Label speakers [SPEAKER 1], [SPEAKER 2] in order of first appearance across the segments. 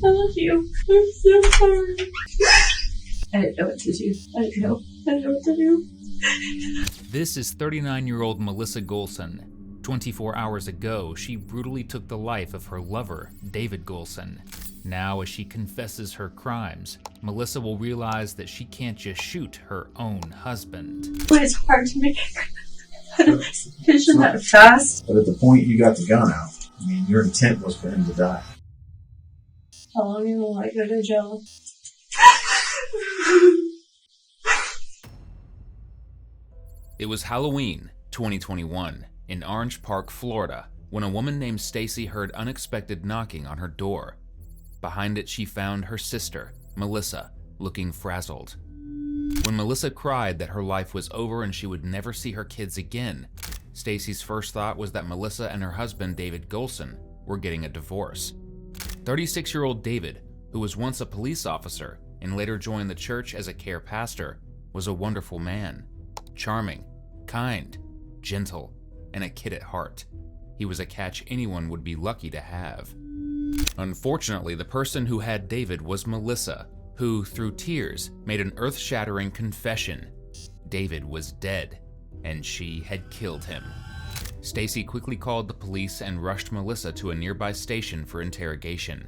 [SPEAKER 1] I love you. I'm so sorry. I didn't know what to do. I didn't know what to do.
[SPEAKER 2] This is 39-year-old Melissa Golson. 24 hours ago, she brutally took the life of her lover, David Golson. Now, as she confesses her crimes, Melissa will realize that she can't just shoot her own husband.
[SPEAKER 1] But it's hard to make a decision that fast.
[SPEAKER 3] But at the point you got the gun out, I mean, your intent was for him to die.
[SPEAKER 1] How long you will I go to jail?
[SPEAKER 2] It was Halloween 2021 in Orange Park, Florida, when a woman named Stacy heard unexpected knocking on her door. Behind it, she found her sister, Melissa, looking frazzled. When Melissa cried that her life was over and she would never see her kids again, Stacy's first thought was that Melissa and her husband, David Golson, were getting a divorce. 36-year-old David, who was once a police officer and later joined the church as a care pastor, was a wonderful man. Charming, kind, gentle, and a kid at heart. He was a catch anyone would be lucky to have. Unfortunately, the person who had David was Melissa, who, through tears, made an earth-shattering confession. David was dead, and she had killed him. Stacy quickly called the police and rushed Melissa to a nearby station for interrogation.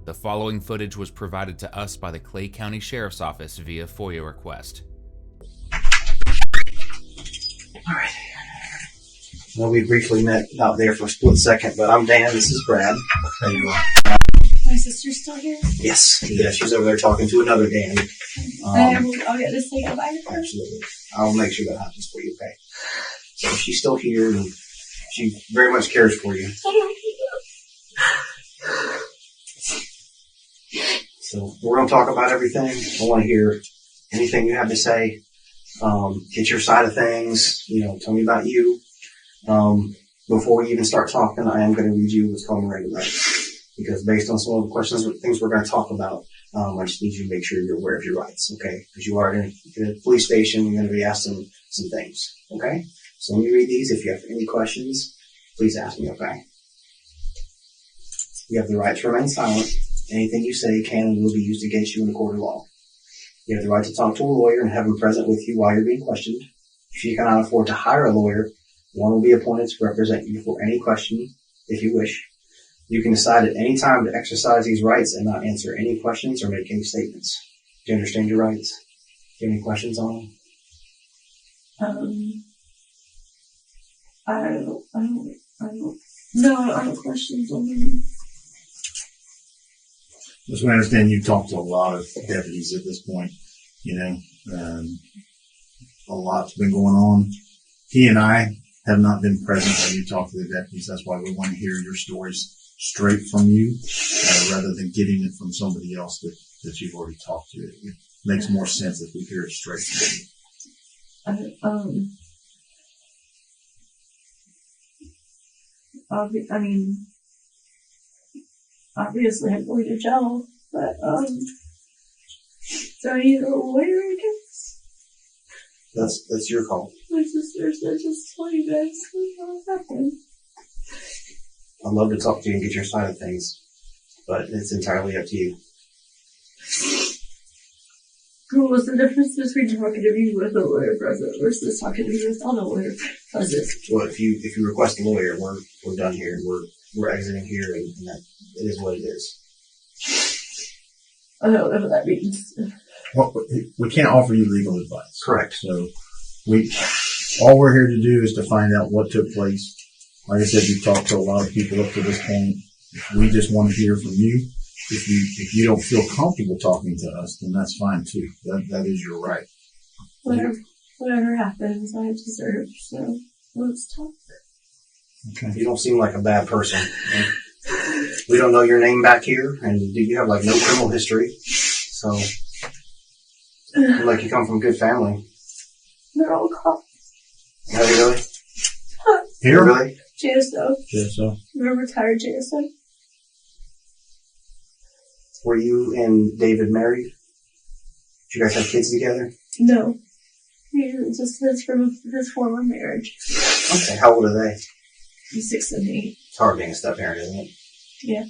[SPEAKER 2] The following footage was provided to us by the Clay County Sheriff's Office via FOIA request.
[SPEAKER 4] All right. Well, we briefly met out there for a split second, but I'm Dan. This is Brad. How you doing?
[SPEAKER 1] My sister's still here?
[SPEAKER 4] Yes. Yeah, she's over there talking to another Dan.
[SPEAKER 1] I'll get to say goodbye to her.
[SPEAKER 4] Absolutely. I'll make sure that happens for you, okay? So she's still here, and she very much cares for you. So we're going to talk about everything. I want to hear anything you have to say. Get your side of things. Tell me about you. Before we even start talking, I am going to read you what's called Miranda rights. Because based on some of the questions and things we're going to talk about, I just need you to make sure you're aware of your rights, okay? Because you are in a police station, you're going to be asked some things, okay? So let me read these. If you have any questions, please ask me, okay? You have the right to remain silent. Anything you say can and will be used against you in a court of law. You have the right to talk to a lawyer and have him present with you while you're being questioned. If you cannot afford to hire a lawyer, one will be appointed to represent you for any question, if you wish. You can decide at any time to exercise these rights and not answer any questions or make any statements. Do you understand your rights? Do you have any questions on them?
[SPEAKER 1] I don't have questions on them.
[SPEAKER 3] As we understand, you've talked to a lot of deputies at this point. A lot's been going on. He and I have not been present when you talk to the deputies. That's why we want to hear your stories straight from you, rather than getting it from somebody else that you've already talked to. It makes more sense if we hear it straight from you.
[SPEAKER 1] Obviously I'm going to jail, but, so I need a lawyer, I guess.
[SPEAKER 4] That's your call.
[SPEAKER 1] My sister said just tell you guys what happened.
[SPEAKER 4] I'd love to talk to you and get your side of things, but it's entirely up to you.
[SPEAKER 1] What's the difference between talking to me with a lawyer present versus talking to me without a lawyer present?
[SPEAKER 4] Well, if you request a lawyer, we're done here. We're exiting here, and that it is what it is.
[SPEAKER 1] I don't know what that means.
[SPEAKER 3] Well, we can't offer you legal advice.
[SPEAKER 4] Correct.
[SPEAKER 3] So all we're here to do is to find out what took place. Like I said, you've talked to a lot of people up to this point. We just want to hear from you. If you don't feel comfortable talking to us, then that's fine too. That is your right.
[SPEAKER 1] Whatever happens, I deserve. So let's talk.
[SPEAKER 4] Okay. You don't seem like a bad person. We don't know your name back here, and you have no criminal history. So, you come from a good family.
[SPEAKER 1] They're all cops.
[SPEAKER 4] No, really?
[SPEAKER 3] Here?
[SPEAKER 4] Really?
[SPEAKER 1] JSO. Remember retired JSO?
[SPEAKER 4] Were you and David married? Did you guys have kids together?
[SPEAKER 1] No. He just his from his former marriage.
[SPEAKER 4] Okay, how old are they?
[SPEAKER 1] 6 and 8.
[SPEAKER 4] It's hard being a step parent, isn't it?
[SPEAKER 1] Yeah.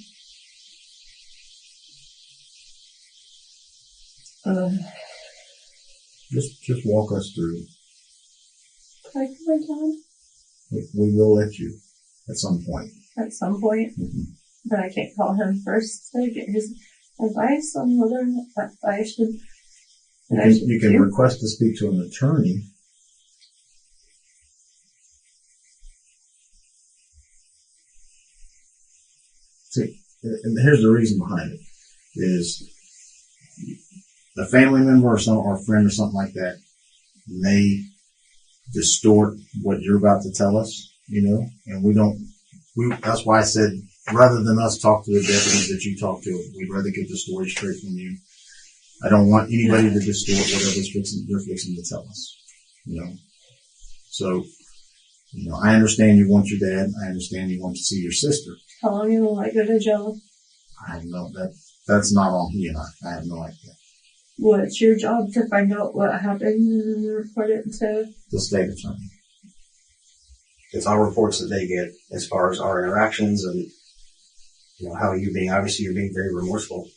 [SPEAKER 3] Just walk us through.
[SPEAKER 1] Can I call my dad?
[SPEAKER 3] We will let you at some point.
[SPEAKER 1] At some point?
[SPEAKER 3] Mm-hmm.
[SPEAKER 1] But I can't call him first to get his advice on whether I should.
[SPEAKER 3] You can request to speak to an attorney. See, and here's the reason behind it: is a family member or a friend or something like that may distort what you're about to tell us, and we don't. That's why I said, rather than us talk to the deputies that you talk to, we'd rather get the story straight from you. I don't want anybody to distort whatever they're fixing to tell us, So, I understand you want your dad. I understand you want to see your sister.
[SPEAKER 1] How long will I go to jail?
[SPEAKER 3] I have that's not on he and I have no idea.
[SPEAKER 1] Well, it's your job to find out what happened and report it to
[SPEAKER 3] the state attorney.
[SPEAKER 4] It's our reports that they get as far as our interactions and, how you're being very remorseful.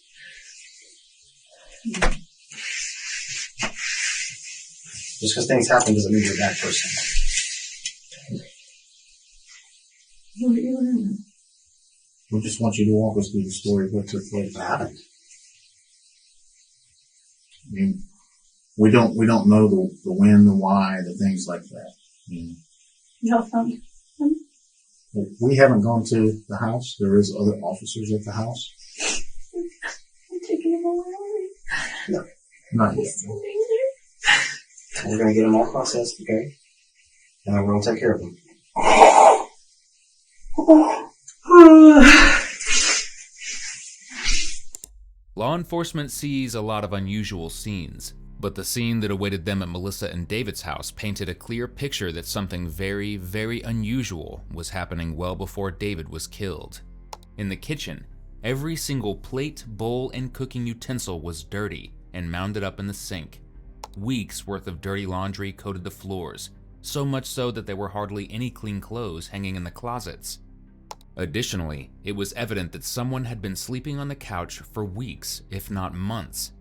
[SPEAKER 4] Just because things happen doesn't mean you're a bad person.
[SPEAKER 1] What do you want to know?
[SPEAKER 3] We just want you to walk us through the story of what took place.
[SPEAKER 4] What happened?
[SPEAKER 3] I mean, we don't know the when, the why, the things like that.
[SPEAKER 1] Y'all found him?
[SPEAKER 3] We haven't gone to the house. There is other officers at the house.
[SPEAKER 1] I'm taking him away.
[SPEAKER 3] No, not yet.
[SPEAKER 4] We're going to get them all processed, okay? And we're going to take care of them.
[SPEAKER 2] Law enforcement sees a lot of unusual scenes, but the scene that awaited them at Melissa and David's house painted a clear picture that something very, very unusual was happening well before David was killed. In the kitchen, every single plate, bowl, and cooking utensil was dirty and mounded up in the sink. Weeks worth of dirty laundry coated the floors, so much so that there were hardly any clean clothes hanging in the closets. Additionally, it was evident that someone had been sleeping on the couch for weeks, if not months.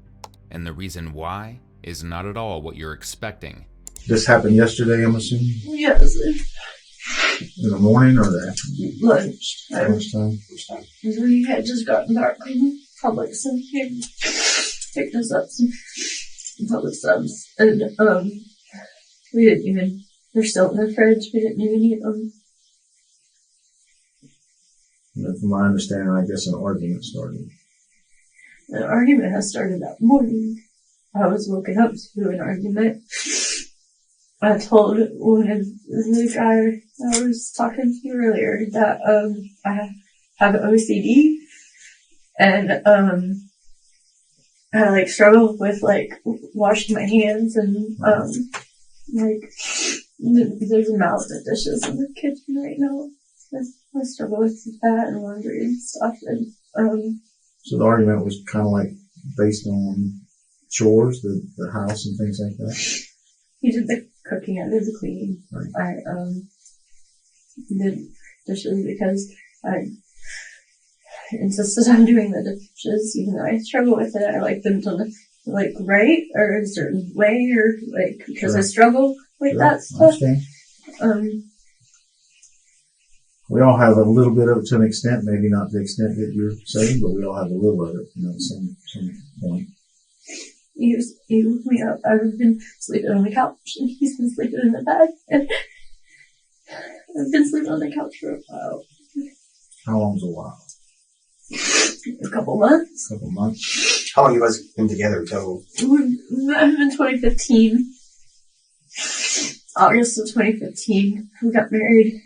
[SPEAKER 2] And the reason why is not at all what you're expecting.
[SPEAKER 3] This happened yesterday, I'm assuming?
[SPEAKER 1] Yes.
[SPEAKER 3] In the morning or the afternoon?
[SPEAKER 1] Lunchtime.
[SPEAKER 3] Lunchtime.
[SPEAKER 1] We had just gotten back from Publix and came, picked us up some Publix subs. And, we didn't even, they're still in the fridge. We didn't even eat them.
[SPEAKER 3] And from my understanding, I guess an argument started.
[SPEAKER 1] An argument has started that morning. I was woken up to an argument. I told one of the guy I was talking to earlier that I have OCD and I struggle with washing my hands and there's a amount of dishes in the kitchen right now. I struggle with that and laundry and stuff. And
[SPEAKER 3] so the argument was kind of based on chores, the house and things like that.
[SPEAKER 1] He did the cooking, I did the cleaning. Right. I did dishes because I insisted on doing the dishes, even though I struggle with it. I like them to right or a certain way or because I struggle with that stuff.
[SPEAKER 3] We all have a little bit of it to an extent, maybe not the extent that you're saying, but we all have a little of it, at some point.
[SPEAKER 1] He woke me up. I've been sleeping on the couch, and he's been sleeping in the bed. And I've been sleeping on the couch for a while.
[SPEAKER 3] How long's a while?
[SPEAKER 1] A couple months.
[SPEAKER 4] How long you guys been together total?
[SPEAKER 1] We met him in 2015. August of 2015. We got married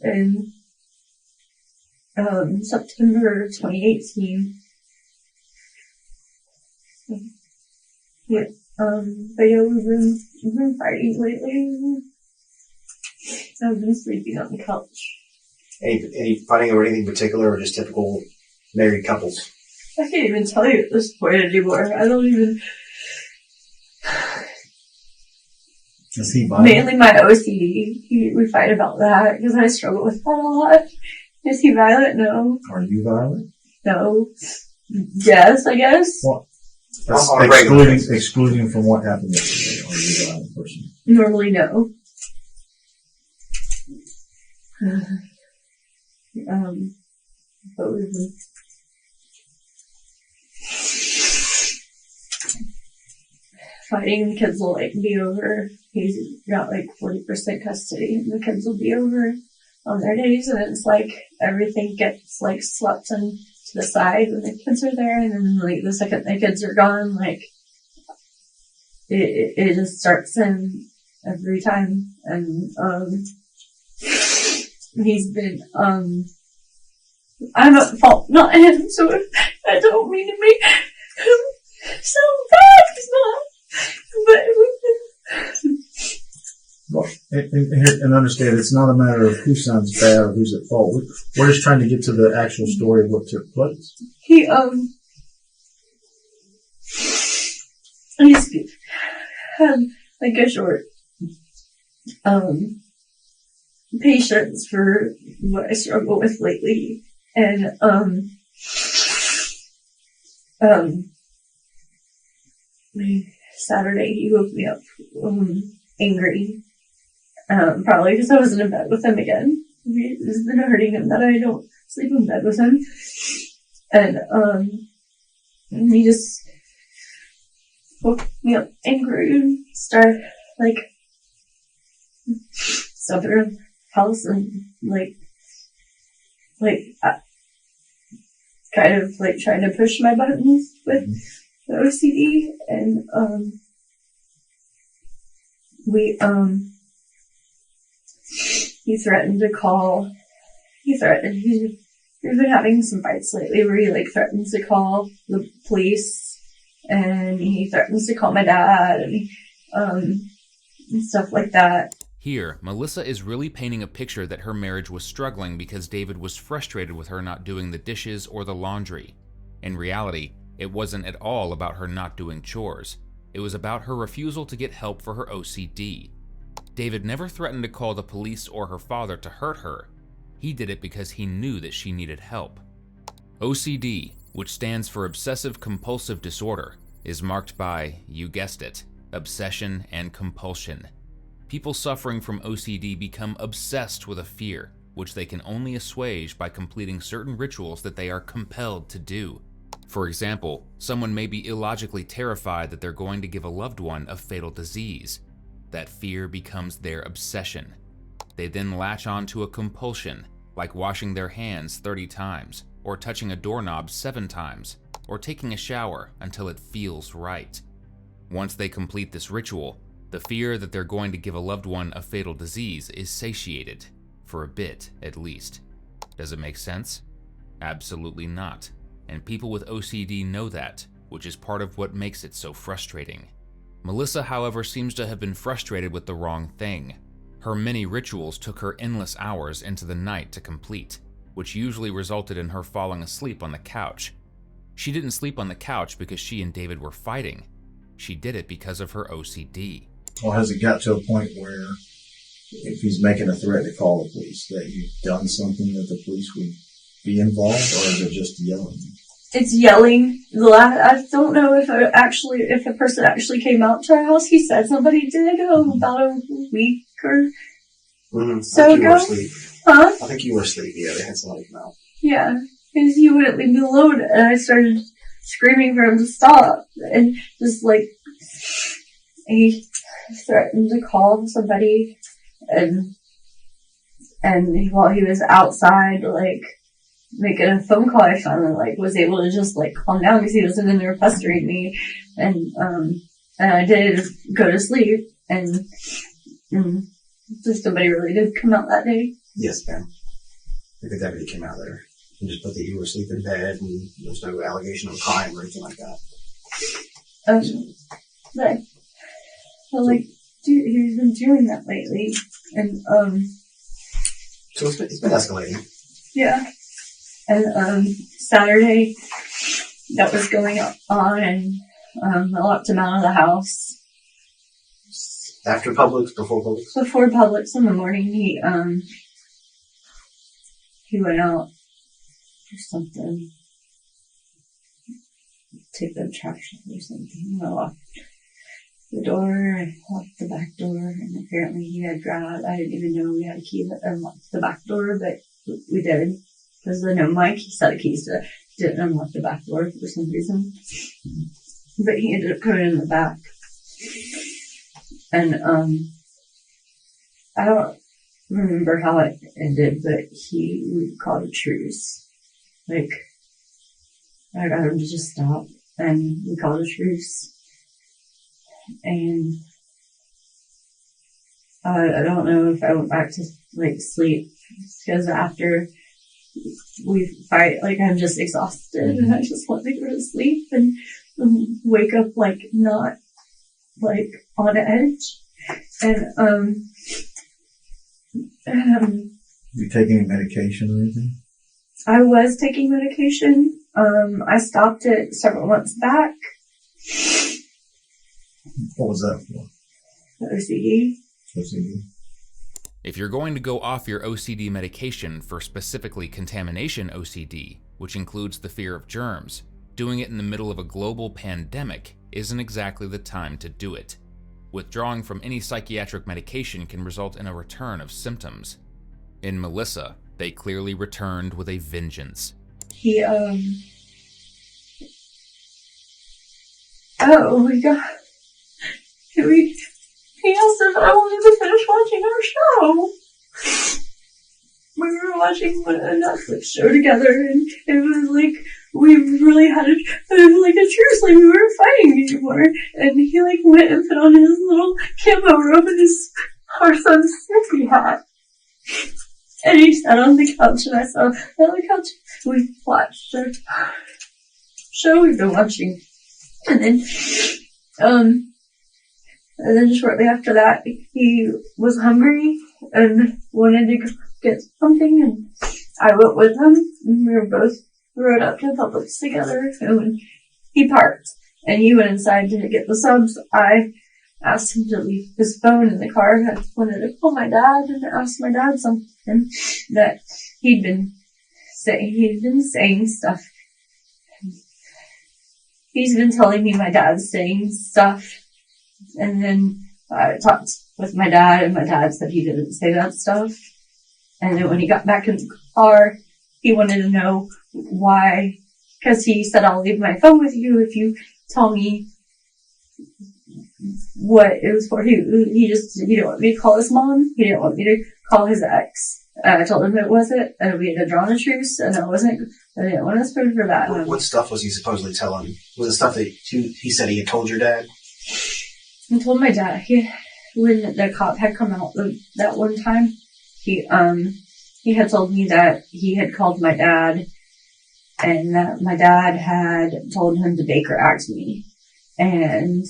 [SPEAKER 1] in September 2018. Yeah, but yeah, we've been fighting lately. I've been sleeping on the couch.
[SPEAKER 4] Any fighting over anything particular, or just typical married couples?
[SPEAKER 1] I can't even tell you at this point anymore. I don't even.
[SPEAKER 3] Is he violent?
[SPEAKER 1] Mainly my OCD. We fight about that because I struggle with that a lot. Is he violent? No.
[SPEAKER 3] Are you violent?
[SPEAKER 1] No. Yes, I guess.
[SPEAKER 3] What? That's
[SPEAKER 4] On a regular basis.
[SPEAKER 3] excluding from what happened yesterday, or you violent person.
[SPEAKER 1] Normally, no. But fighting, the kids will like be over. He's got like 40% custody, and the kids will be over on their days, and it's like everything gets like swept to the side when the kids are there, and then like the second the kids are gone, like it just starts in every time. And he's been I'm at fault, not him, so I don't mean to make him so bad. He's not.
[SPEAKER 3] Well, and understand, it's not a matter of who sounds bad or who's at fault. We're just trying to get to the actual story of what took place.
[SPEAKER 1] He's had like a short patience for what I struggle with lately, and Saturday he woke me up angry, probably because I wasn't in bed with him again. It's been hurting him that I don't sleep in bed with him, and he just woke me up angry and started like stomping around the house and kind of like trying to push my buttons with the OCD, and he's been having some fights lately where he like threatens to call the police, and he threatens to call my dad, and stuff like that.
[SPEAKER 2] Here, Melissa is really painting a picture that her marriage was struggling because David was frustrated with her not doing the dishes or the laundry. In reality, it wasn't at all about her not doing chores. It was about her refusal to get help for her OCD. David never threatened to call the police or her father to hurt her. He did it because he knew that she needed help. OCD, which stands for Obsessive Compulsive Disorder, is marked by, you guessed it, obsession and compulsion. People suffering from OCD become obsessed with a fear, which they can only assuage by completing certain rituals that they are compelled to do. For example, someone may be illogically terrified that they're going to give a loved one a fatal disease. That fear becomes their obsession. They then latch on to a compulsion, like washing their hands 30 times, or touching a doorknob 7 times, or taking a shower until it feels right. Once they complete this ritual, the fear that they're going to give a loved one a fatal disease is satiated, for a bit at least. Does it make sense? Absolutely not. And people with OCD know that, which is part of what makes it so frustrating. Melissa, however, seems to have been frustrated with the wrong thing. Her many rituals took her endless hours into the night to complete, which usually resulted in her falling asleep on the couch. She didn't sleep on the couch because she and David were fighting. She did it because of her OCD.
[SPEAKER 3] Or has it got to a point where if he's making a threat to call the police, that you've done something that the police would be involved, or is it just yelling?
[SPEAKER 1] It's yelling. I don't know if the person actually came out to our house. He said somebody did about a week or so ago. Huh?
[SPEAKER 4] I think you were asleep. Yeah, they had somebody come out.
[SPEAKER 1] Yeah, because he wouldn't leave me alone, and I started screaming for him to stop, and just like he threatened to call somebody, and while he was outside, like making a phone call, I finally was able to just calm down because he wasn't in there pestering me, and I did go to sleep, and just somebody really did come out that day.
[SPEAKER 4] Yes, ma'am. I think the deputy came out there and just put that you were asleep in bed, and there's no allegation of crime or anything like that.
[SPEAKER 1] He's been doing that lately, and
[SPEAKER 4] so it's been escalating.
[SPEAKER 1] Yeah. And Saturday, that was going on, and I locked him out of the house.
[SPEAKER 4] After Publix, before Publix?
[SPEAKER 1] Before Publix in the morning, he went out for something take the trash out or something. I locked the door, I locked the back door, and apparently he had grabbed, I didn't even know we had a key that unlocked the back door, but we did. Because I know my set of keys didn't unlock the back door for some reason. But he ended up coming in the back. And, I don't remember how it ended, but we called a truce. Like, I got him to just stop, and we called a truce. And I don't know if I went back to, like, sleep, because after we fight, like, I'm just exhausted, and I just want to go to sleep and wake up, like, not, like, on edge. And,
[SPEAKER 3] You taking any medication or anything?
[SPEAKER 1] I was taking medication. I stopped it several months back.
[SPEAKER 3] What was that for?
[SPEAKER 1] OCD.
[SPEAKER 3] OCD.
[SPEAKER 2] If you're going to go off your OCD medication for specifically contamination OCD, which includes the fear of germs, doing it in the middle of a global pandemic isn't exactly the time to do it. Withdrawing from any psychiatric medication can result in a return of symptoms. In Melissa, they clearly returned with a vengeance.
[SPEAKER 1] He asked if I wanted to finish watching our show. We were watching a Netflix show together, and it was like, we really had it was like a truce, like we weren't fighting anymore. And he like went and put on his little camo robe and our son's Snoopy hat. And he sat on the couch, and I sat on the couch. We watched the show we've been watching. And then shortly after that, he was hungry and wanted to get something, and I went with him, and we were both rode up to Publix together, and when he parked and he went inside to get the subs, I asked him to leave his phone in the car. I wanted to call my dad and ask my dad something that he'd been saying stuff. He's been telling me my dad's saying stuff, and then I talked with my dad, and my dad said he didn't say that stuff. And then when he got back in the car, he wanted to know why, because he said, I'll leave my phone with you if you tell me what it was for. He didn't want me to call his mom. He didn't want me to call his ex. I told him it wasn't, and we had drawn a truce, and I didn't want to spend for that.
[SPEAKER 4] What stuff was he supposedly telling? Was it stuff that he said he had told your dad?
[SPEAKER 1] I told my dad, when the cop had come out that one time, he had told me that he had called my dad, and that my dad had told him to Baker Act me. And,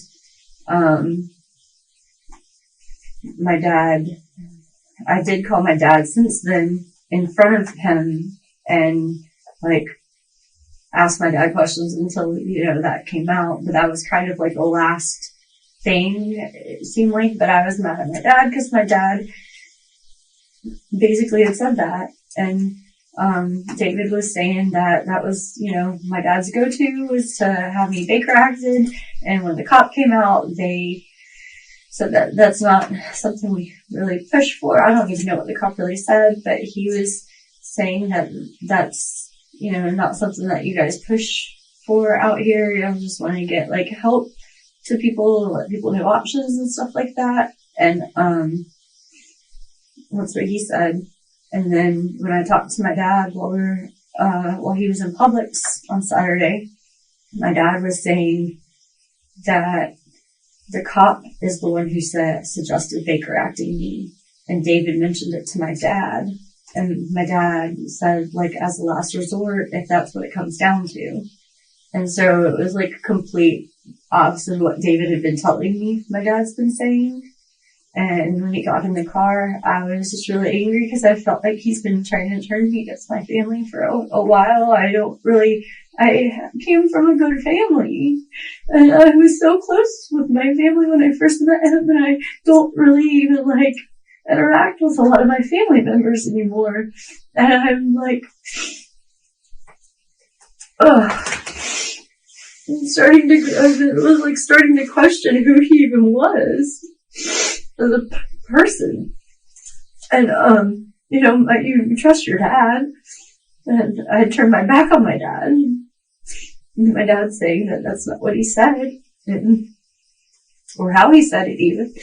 [SPEAKER 1] I did call my dad since then in front of him and, like, asked my dad questions until, that came out. But that was kind of like the last thing, it seemed like. But I was mad at my dad because my dad basically had said that. And, David was saying that was, my dad's go-to was to have me Baker acted. And when the cop came out, they said that that's not something we really push for. I don't even know what the cop really said, but he was saying that that's, not something that you guys push for out here. You just want to get, like, help to people, let people know options and stuff like that. And, that's what he said. And then when I talked to my dad while he was in Publix on Saturday, my dad was saying that the cop is the one who suggested Baker acting me. And David mentioned it to my dad. And my dad said, like, as a last resort, if that's what it comes down to. And so it was like complete opposite of what David had been telling me my dad's been saying. And when he got in the car, I was just really angry because I felt like he's been trying to turn me against my family for a while. I came from a good family, and I was so close with my family when I first met him, and I don't really even, like, interact with a lot of my family members anymore. And I'm like, ugh. starting to question who he even was as a person. And, you trust your dad. And I had turned my back on my dad. And my dad saying that that's not what he said. Or how he said it even.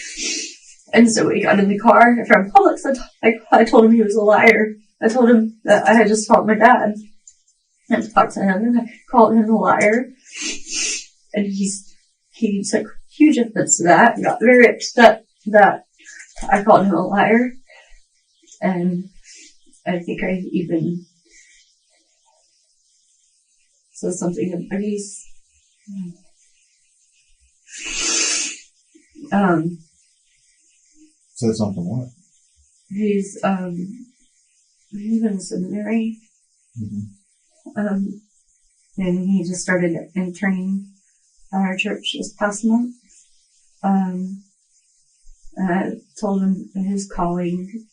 [SPEAKER 1] And so we got in the car from Publix. I told him he was a liar. I told him that I had just called my dad and talked to him, and I called him a liar. And he took huge offense to that and got very upset that I called him a liar. And I think I even said something about
[SPEAKER 3] Said something what?
[SPEAKER 1] He's in the seminary.
[SPEAKER 3] Mm-hmm.
[SPEAKER 1] And he just started interning at our church this past month. And I told him his calling,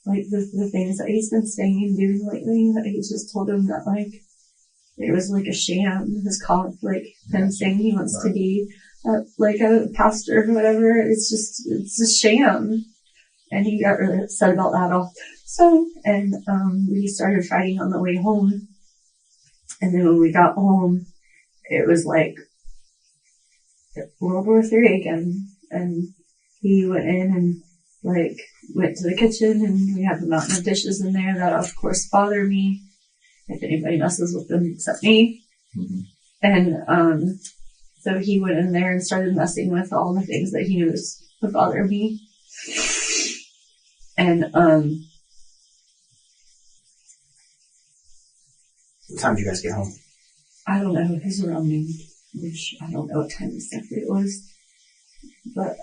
[SPEAKER 1] like the things that he's been saying and doing lately, that he just told him that it was like a sham, his calling, him saying he wants to be a pastor or whatever. It's a sham. And he got really upset about that also. And we started fighting on the way home. And then when we got home, it was like World War III again. And he went in and went to the kitchen, and we had a mountain of dishes in there that of course bother me if anybody messes with them except me.
[SPEAKER 3] Mm-hmm.
[SPEAKER 1] And so he went in there and started messing with all the things that he knows would bother me. And
[SPEAKER 4] what time did you guys get home?
[SPEAKER 1] I don't know, it was around noon. I don't know what time exactly it was. But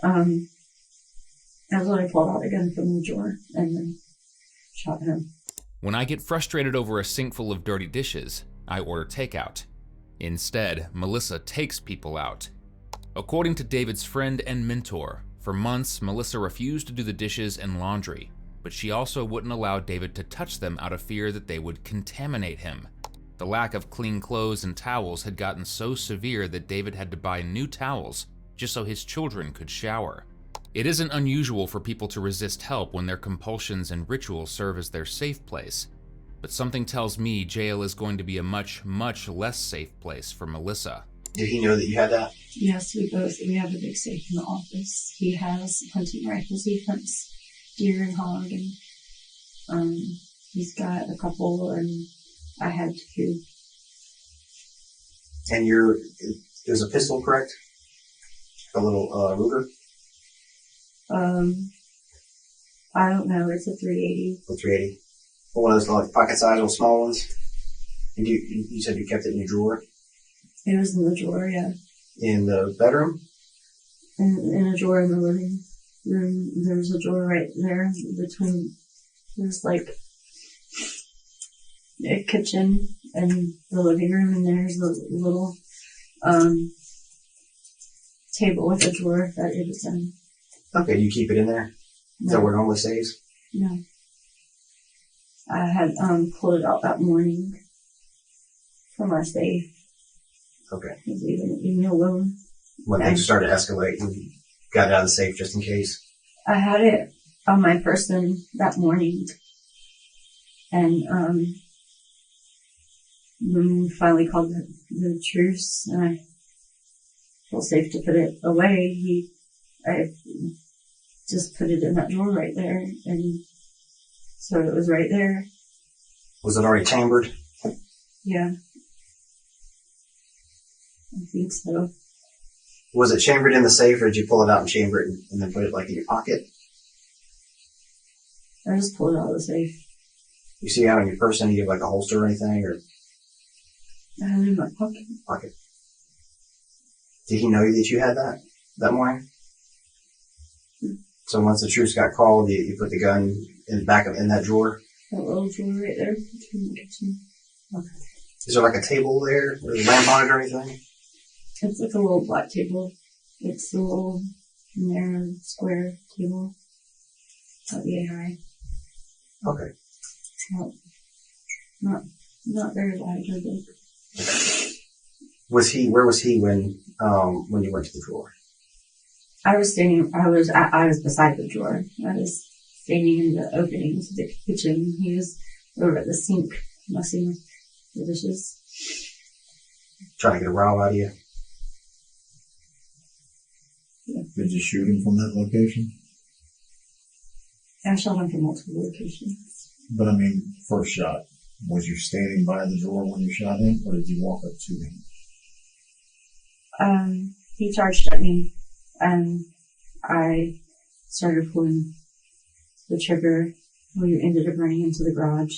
[SPEAKER 1] that's when I pulled out a gun from the drawer and then shot him.
[SPEAKER 2] When I get frustrated over a sink full of dirty dishes, I order takeout. Instead, Melissa takes people out. According to David's friend and mentor, for months, Melissa refused to do the dishes and laundry, but she also wouldn't allow David to touch them out of fear that they would contaminate him. The lack of clean clothes and towels had gotten so severe that David had to buy new towels just so his children could shower. It isn't unusual for people to resist help when their compulsions and rituals serve as their safe place, but something tells me jail is going to be a much, much less safe place for Melissa.
[SPEAKER 4] Did he know that you had that?
[SPEAKER 1] Yes, we have a big safe in the office. He has hunting rifles, he hunts deer and hog, and he's got a couple, and I had two.
[SPEAKER 4] And it was a pistol, correct? A little Ruger?
[SPEAKER 1] I don't know, it's a 380.
[SPEAKER 4] A 380. One of those pocket size, little small ones. And you said you kept it in your drawer?
[SPEAKER 1] It was in the drawer, yeah.
[SPEAKER 4] In the bedroom?
[SPEAKER 1] In a drawer in the living room. There's a drawer right there between, there's a kitchen and the living room, and there's a little table with a drawer that it is in.
[SPEAKER 4] Okay, you keep it in there?
[SPEAKER 1] No.
[SPEAKER 4] Is that where it normally stays?
[SPEAKER 1] No. I had pulled it out that morning from our safe.
[SPEAKER 4] Okay.
[SPEAKER 1] It was even alone.
[SPEAKER 4] When things started escalating, you got it out of the safe just in case?
[SPEAKER 1] I had it on my person that morning. And when we finally called the truce, and I felt safe to put it away, I just put it in that drawer right there, and so it was right there.
[SPEAKER 4] Was it already chambered?
[SPEAKER 1] Yeah. I think so.
[SPEAKER 4] Was it chambered in the safe, or did you pull it out and chamber it and then put it in your pocket?
[SPEAKER 1] I just pulled it out of the safe.
[SPEAKER 4] You see out on your person, you have a holster or anything, or?
[SPEAKER 1] I had it in my pocket.
[SPEAKER 4] Pocket. Did he know that you had that morning? So once the truce got called, you put the gun in that drawer?
[SPEAKER 1] That little drawer right there between the kitchen.
[SPEAKER 4] Okay. Is there a table there with a lamp on it or anything?
[SPEAKER 1] It's a little black table. It's a little narrow square table. About yay high.
[SPEAKER 4] Okay.
[SPEAKER 1] Not very large or big.
[SPEAKER 4] Where was he when you went to the drawer?
[SPEAKER 1] I was beside the drawer. I was standing in the opening to the kitchen. He was over at the sink, washing the dishes.
[SPEAKER 4] Trying to get a row out of you?
[SPEAKER 1] Yeah.
[SPEAKER 3] Did you shoot him from that location?
[SPEAKER 1] I shot him from multiple locations.
[SPEAKER 3] But I mean, first shot. Was you standing by the drawer when you shot him, or did you walk up to him?
[SPEAKER 1] He charged at me, and I started pulling the trigger. We ended up running into the garage.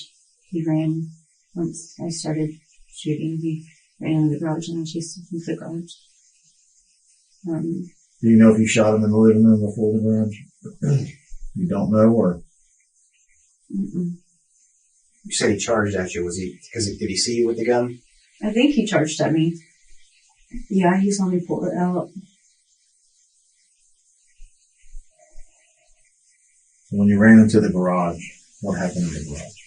[SPEAKER 1] He ran. Once I started shooting, he ran into the garage, and I chased him into the garage.
[SPEAKER 3] Do you know if you shot him in the living room before the garage? You don't know, or?
[SPEAKER 1] Mm-mm.
[SPEAKER 4] You said he charged at you. Did he see you with the gun?
[SPEAKER 1] I think he charged at me. Yeah, he saw me pull it out.
[SPEAKER 3] So when you ran into the garage, what happened in the garage?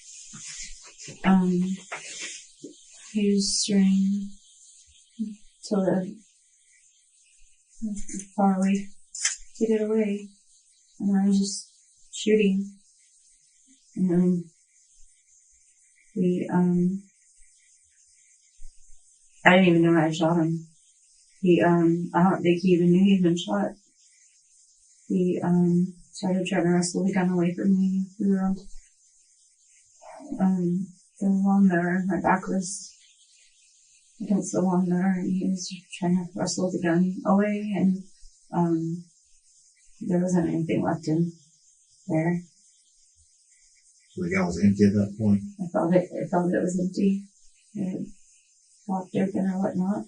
[SPEAKER 1] He was running to the far away to get away, and I was just shooting. And then I didn't even know I had shot him. I don't think he even knew he'd been shot. He, started trying to wrestle the gun away from me. We were on, the lawnmower. My back was against the lawnmower, and he was trying to wrestle the gun away, and, there wasn't anything left in there.
[SPEAKER 3] So the gun was empty at that point?
[SPEAKER 1] I felt it was empty. It had popped open or whatnot.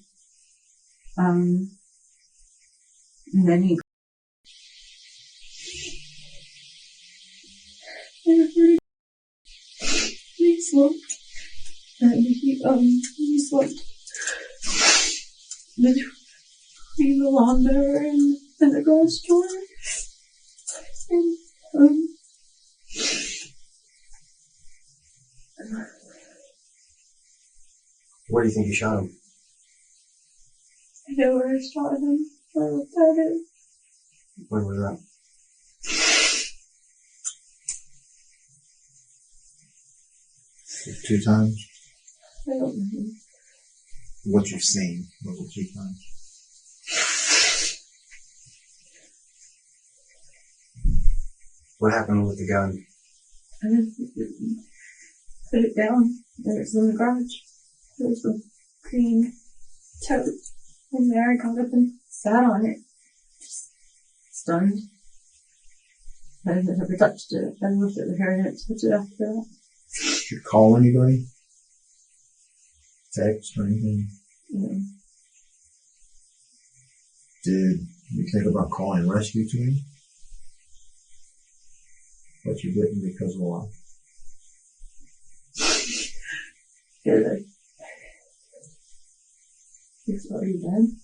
[SPEAKER 1] And then he slumped. And he slumped between the lawnmower and the garage door. And,
[SPEAKER 4] Where do you think you shot him?
[SPEAKER 1] I know where I shot him. I looked at it.
[SPEAKER 4] Where was that?
[SPEAKER 3] 2 times?
[SPEAKER 1] I don't know.
[SPEAKER 3] What you've seen was it 2 times?
[SPEAKER 4] What happened with the gun?
[SPEAKER 1] I just put it down. It was in the garage. There was a green tote in there. I got up and sat on it. Just stunned. I never touched it. I looked at the hair and it touched it after that.
[SPEAKER 3] Did you call anybody? Text or anything?
[SPEAKER 1] Yeah.
[SPEAKER 3] Did you think about calling rescue team? But you didn't because of why?
[SPEAKER 1] Good. It's already done.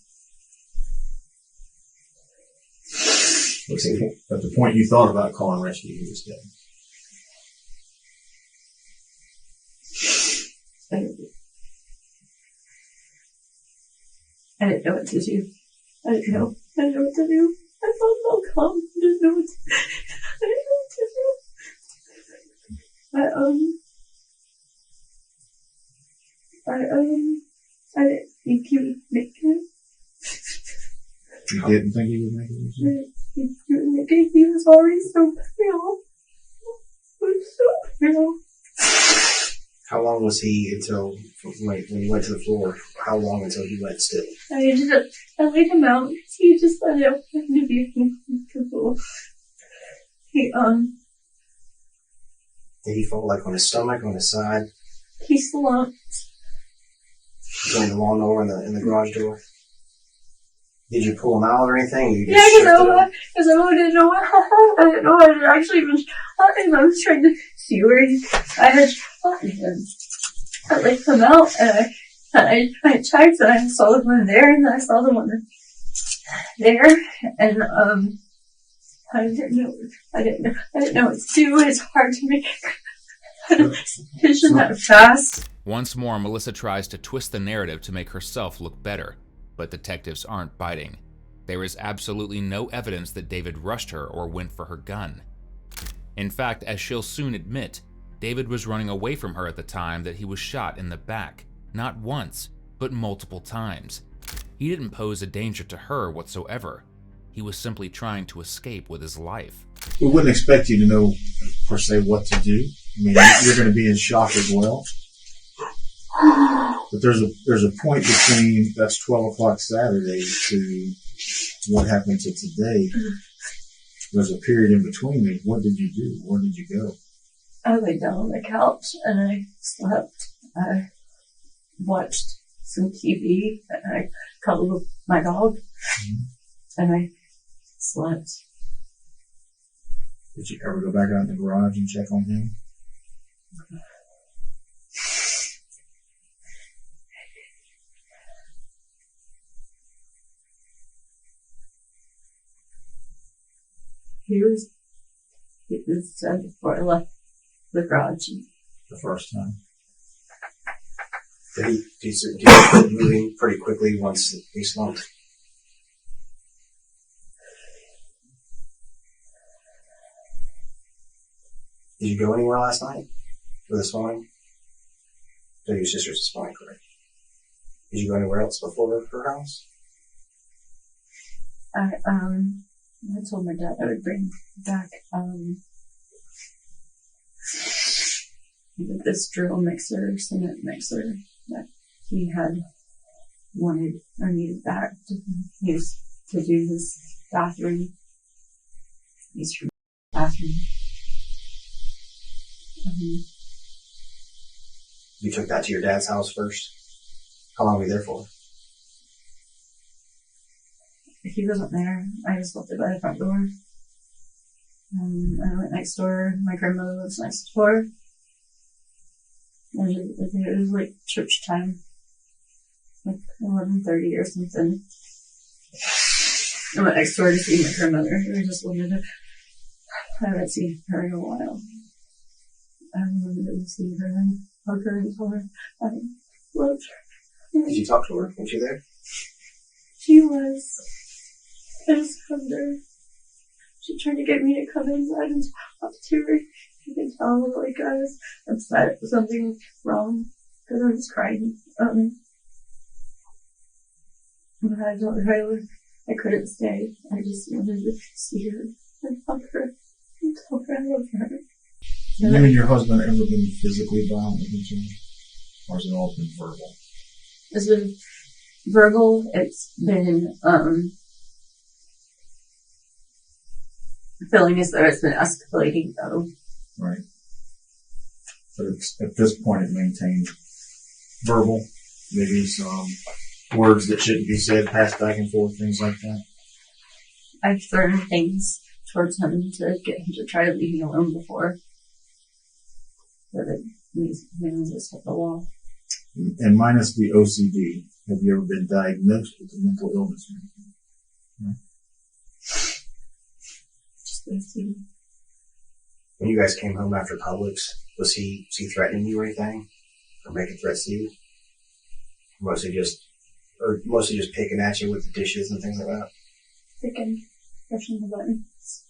[SPEAKER 3] At the point you thought about calling rescue, he was dead.
[SPEAKER 1] I didn't know what to do. I didn't know what to do. I felt so calm. I didn't know what to do. I didn't think he would make it.
[SPEAKER 3] You didn't think he would make it?
[SPEAKER 1] He would make it. He was already so pale. He was so pale.
[SPEAKER 4] How long was he until, when you went to the floor, how long until he went still?
[SPEAKER 1] I laid him out. He just let it to be uncomfortable.
[SPEAKER 4] Did he fall like on his stomach, on his side?
[SPEAKER 1] He slumped.
[SPEAKER 4] Between the lawnmower and the garage door? Did you pull him out or anything? Or you
[SPEAKER 1] Yeah,
[SPEAKER 4] just
[SPEAKER 1] because I didn't know what I didn't know I had actually been shot him. I was trying to see where I had shot him. I laid him out and I checked and I saw the one there and I saw the one there and I didn't know what to do. It's hard to make a decision that fast.
[SPEAKER 2] Once more, Melissa tries to twist the narrative to make herself look better, but detectives aren't biting. There is absolutely no evidence that David rushed her or went for her gun. In fact, as she'll soon admit, David was running away from her at the time that he was shot in the back, not once, but multiple times. He didn't pose a danger to her whatsoever. He was simply trying to escape with his life.
[SPEAKER 3] We wouldn't expect you to know, per se, what to do. I mean, you're going to be in shock as well. But there's a point between that's 12 o'clock Saturday to what happened to today. There's a period in between there. What did you do? Where did you go?
[SPEAKER 1] I laid down on the couch and I slept. I watched some TV and I cuddled with my dog and I slept.
[SPEAKER 3] Did you ever go back out in the garage and check on him?
[SPEAKER 1] He was before I left the garage.
[SPEAKER 3] The first time?
[SPEAKER 4] Did he start moving pretty quickly once he slumped? Did you go anywhere last night? Or this morning? So your sister's this morning, correct? Did you go anywhere else before her house?
[SPEAKER 1] I told my dad I would bring back this drill mixer, cement mixer that he had wanted or needed back to use to do his bathroom. His bathroom.
[SPEAKER 4] You took that to your dad's house first? How long were you there for?
[SPEAKER 1] He wasn't there. I just left it by the front door. I went next door. My grandmother lives next door. And it was like church time. Like 11:30 or something. I went next door to see my grandmother. I just wanted to... I haven't seen her in a while. I wanted to see her and hug her and tell her I loved her.
[SPEAKER 4] Did you talk to her? Was she there?
[SPEAKER 1] She was. I just hugged her. She tried to get me to come inside and talk to her. You can tell like I was upset. Something was wrong because I was crying. But I told her I couldn't stay. I just wanted to see her and hug her and tell her I love her.
[SPEAKER 3] Have you and your husband ever been physically violent with each other? Or has it all been verbal?
[SPEAKER 1] It's been verbal. It's been feeling as though it's been escalating though.
[SPEAKER 3] Right. But at this point it maintained verbal, maybe some words that shouldn't be said, passed back and forth, things like that.
[SPEAKER 1] I've thrown things towards him to get him to try to leave me alone before. But it means just hit the wall.
[SPEAKER 3] And minus the OCD, have you ever been diagnosed with a mental illness or anything? No?
[SPEAKER 1] Just OCD.
[SPEAKER 4] When you guys came home after Publix, was he threatening you or anything? Or making threats to you? Mostly just picking at you with the dishes and things like that?
[SPEAKER 1] Picking, pushing the buttons,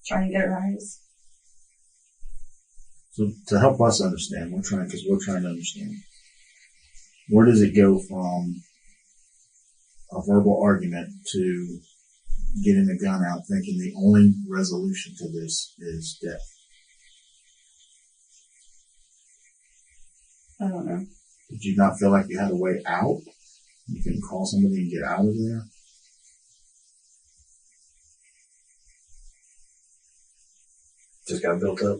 [SPEAKER 1] trying to get a rise.
[SPEAKER 3] So to help us understand, we're trying to understand. Where does it go from a verbal argument to getting a gun out thinking the only resolution to this is death?
[SPEAKER 1] I don't know.
[SPEAKER 3] Did you not feel like you had a way out? You couldn't call somebody and get out of there?
[SPEAKER 4] Just got built up.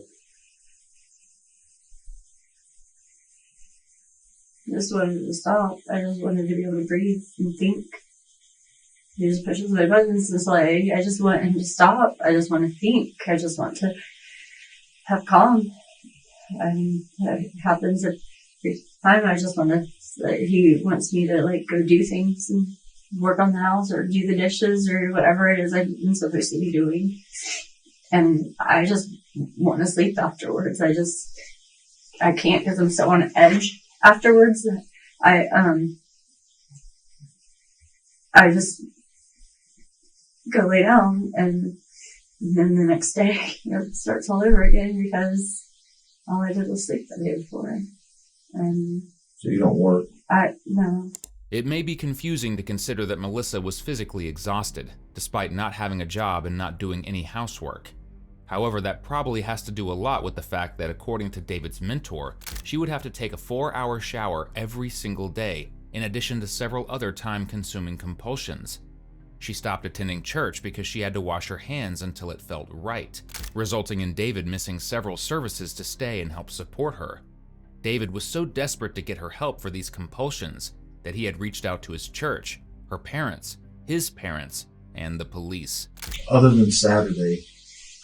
[SPEAKER 1] I just wanted to stop. I just wanted to be able to breathe and think. He just pushes my buttons and it's like, I just want him to stop. I just want to think. I just want to have calm. And it happens every time. I just want to, he wants me to like go do things and work on the house or do the dishes or whatever it is I'm supposed to be doing. And I just want to sleep afterwards. I can't because I'm so on edge. afterwards, I just go lay down, and then the next day, it starts all over again because all I did was sleep the day before. And
[SPEAKER 3] So you don't work?
[SPEAKER 1] No.
[SPEAKER 2] It may be confusing to consider that Melissa was physically exhausted, despite not having a job and not doing any housework. However, that probably has to do a lot with the fact that, according to David's mentor, she would have to take a 4-hour shower every single day, in addition to several other time-consuming compulsions. She stopped attending church because she had to wash her hands until it felt right, resulting in David missing several services to stay and help support her. David was so desperate to get her help for these compulsions that he had reached out to his church, her parents, his parents, and the police.
[SPEAKER 3] Other than Saturday,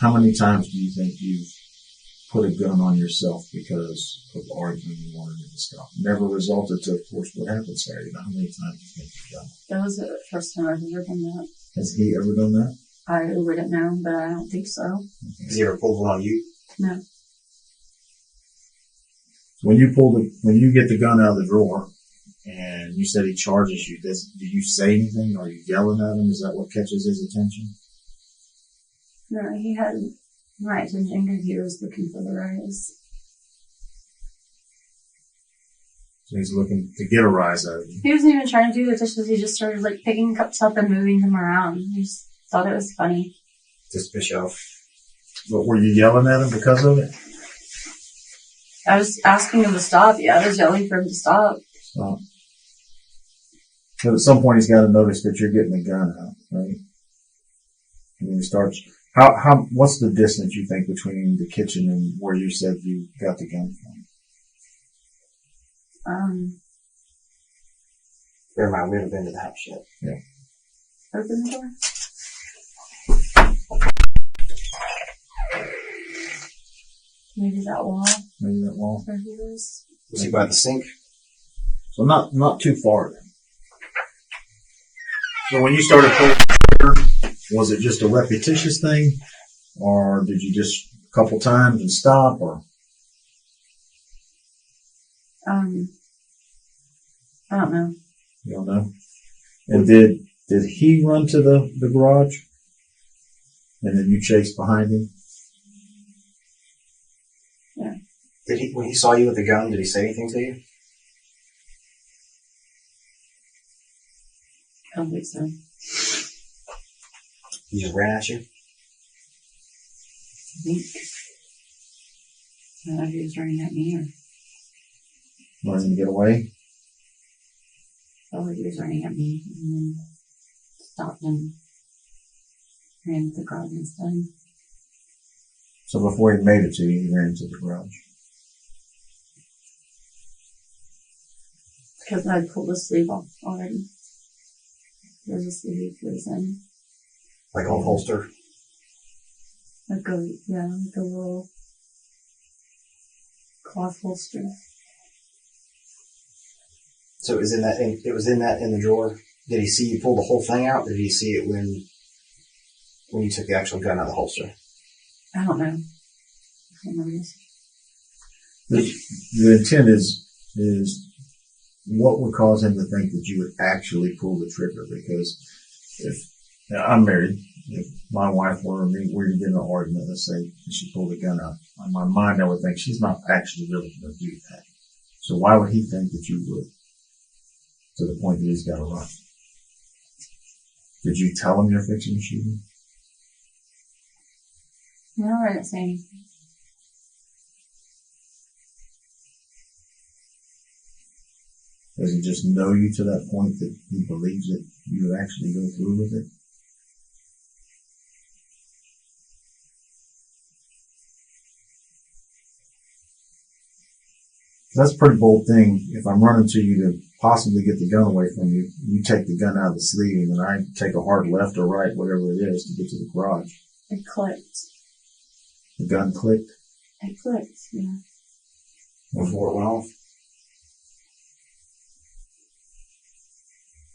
[SPEAKER 3] how many times do you think you've put a gun on yourself because of arguing you wanted it to stop? Never resulted to, of course, what happened Saturday. How many times do you think you've done it?
[SPEAKER 1] That was the first time I've ever done that.
[SPEAKER 3] Has he ever done that?
[SPEAKER 1] I wouldn't know, but I don't think so.
[SPEAKER 3] Okay.
[SPEAKER 4] Has he ever pulled one on you?
[SPEAKER 1] No.
[SPEAKER 3] So when you get the gun out of the drawer, and you said he charges you, do you say anything? Are you yelling at him? Is that what catches his attention?
[SPEAKER 1] No, he had my attention because he was looking for the rise.
[SPEAKER 3] So he's looking to get a rise out of you.
[SPEAKER 1] He wasn't even trying to do the dishes. He just started picking cups up and moving them around. He just thought it was funny.
[SPEAKER 4] Just fish off.
[SPEAKER 3] But were you yelling at him because of it?
[SPEAKER 1] I was asking him to stop. Yeah, I was yelling for him to stop.
[SPEAKER 3] Stop. But at some point he's got to notice that you're getting the gun out, right? And then he starts. What's the distance you think between the kitchen and where you said you got the gun from?
[SPEAKER 4] Bear in mind, we haven't been to the house yet.
[SPEAKER 1] Yeah. Open the door. Maybe that wall.
[SPEAKER 3] Maybe that wall.
[SPEAKER 1] Where he was.
[SPEAKER 4] Was he by the sink?
[SPEAKER 3] So not too far then. So when you started pulling the trigger, was it just a repetitious thing? Or did you just a couple times and stop? Or
[SPEAKER 1] I don't know.
[SPEAKER 3] you don't know? And did he run to the garage? And then you chased behind him?
[SPEAKER 1] Yeah.
[SPEAKER 4] When he saw you with the gun, did he say anything to you?
[SPEAKER 1] I don't think so.
[SPEAKER 4] He just ran at you?
[SPEAKER 1] I think. I don't know if he was running at me or.
[SPEAKER 3] Running to get away?
[SPEAKER 1] Probably he was running at me and then stopped and ran to the garage instead.
[SPEAKER 3] So before he made it to you, he ran to the garage.
[SPEAKER 1] Because I'd pulled the sleeve off already. There's a sleeve he was in.
[SPEAKER 4] Like a holster?
[SPEAKER 1] Like a little cloth holster.
[SPEAKER 4] So it was in that in the drawer. Did he see you pull the whole thing out? Or did he see it when you took the actual gun out of the holster?
[SPEAKER 1] I don't know. I don't remember this.
[SPEAKER 3] The intent is what would cause him to think that you would actually pull the trigger? Because now I'm married. If my wife were to get in an argument, let's say she pulled a gun out, in my mind I would think she's not actually really going to do that. So why would he think that you would? To the point that he's got to run. Did you tell him you're fixing to shoot him?
[SPEAKER 1] No, I didn't say anything.
[SPEAKER 3] Does he just know you to that point that he believes that you would actually go through with it? That's a pretty bold thing. If I'm running to you to possibly get the gun away from you, you take the gun out of the sleeve and I take a hard left or right, whatever it is, to get to the garage.
[SPEAKER 1] It clicked.
[SPEAKER 3] The gun clicked?
[SPEAKER 1] It clicked, yeah.
[SPEAKER 4] Before it went off?